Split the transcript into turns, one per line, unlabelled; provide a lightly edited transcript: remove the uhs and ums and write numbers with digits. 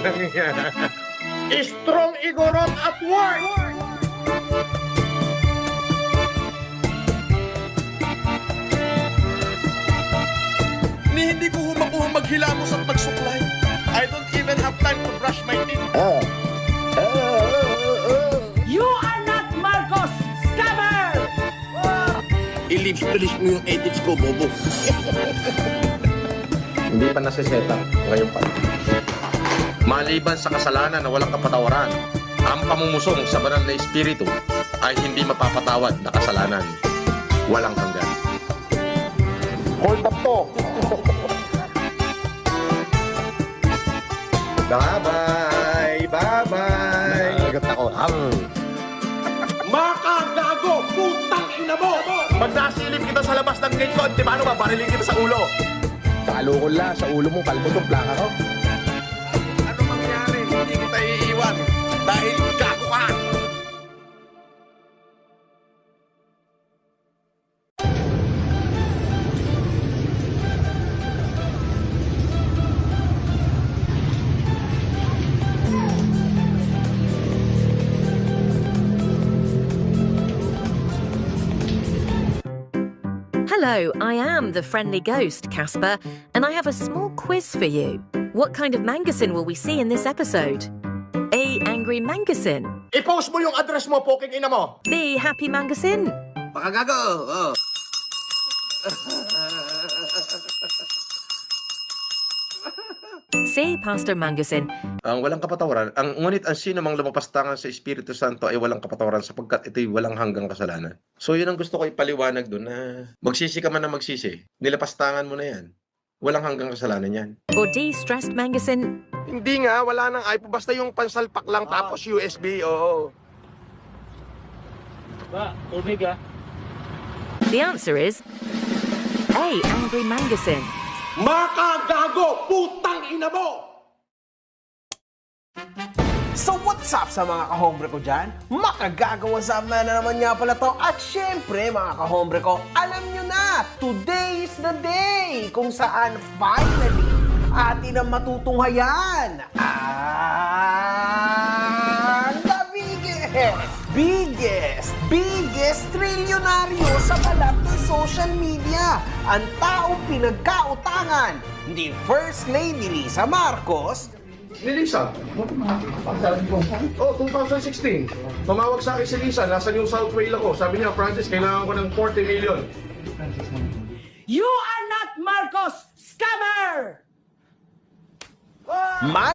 lang yan. Strong Igorot at work!
Ni hindi ko makuha maghilamos at magsuklay. I don't even have time to brush my teeth.
You are not Marcos! Scammer!
Ilips mo yung edits ko, bobo.
Hindi pa nasiset up. Ngayon pa. Maliban sa kasalanan na walang kapatawaran, ang pamumusong sa banal na espiritu ay hindi mapapatawad na kasalanan. Walang hanggan. Hold up to! Bye-bye! Bye-bye! Nagat ako.
Makagago! Putang ina mo!
Pag nasilip kita sa labas ng gate ko, di ba ano ba, barilin kita sa ulo. Talo ko la, sa ulo mo, kalbo itong plaka ko.
Ano mangyari? Hindi kita iiwan dahil gago ka!
Hello, I am the friendly ghost, Casper, and I have a small quiz for you. What kind of Mangasin will we see in this episode? A. Angry Mangasin.
I-post mo yung address mo, poking ina mo.
B. Happy Mangasin.
Makagago! Oh.
C. Pastor Mangasin.
Ang walang kapatawaran, ngunit ang sino mang lumapastangan sa Espiritu Santo ay walang kapatawaran sapagkat ito'y walang hanggang kasalanan. So yun ang gusto ko ipaliwanag doon na magsisi ka man na magsisi, nilapastangan mo na yan. Walang hanggang kasalanan yan.
Or D. Stressed Mangasin.
Hindi nga, wala nang iPhone. Basta yung pansalpak lang tapos USB, oo.
The answer is A. Angry Mangasin.
Makagago! Putang ina mo!
So what's up sa mga kahombre ko dyan? Makagagawa sa na naman nga pala to. At syempre mga kahombre ko, alam nyo na, today is the day kung saan finally atin ang matutunghayan ang the biggest trilyonaryo sa balat ng social media. Ang taong pinagkautangan ni First Lady Lisa Marcos.
Ni Lisa? Oh, 2016. Tumawag sa akin si Lisa, nasa New South Wales ako. Sabi niya, Francis, kailangan ko ng 40 million.
You are not Marcos! Scammer!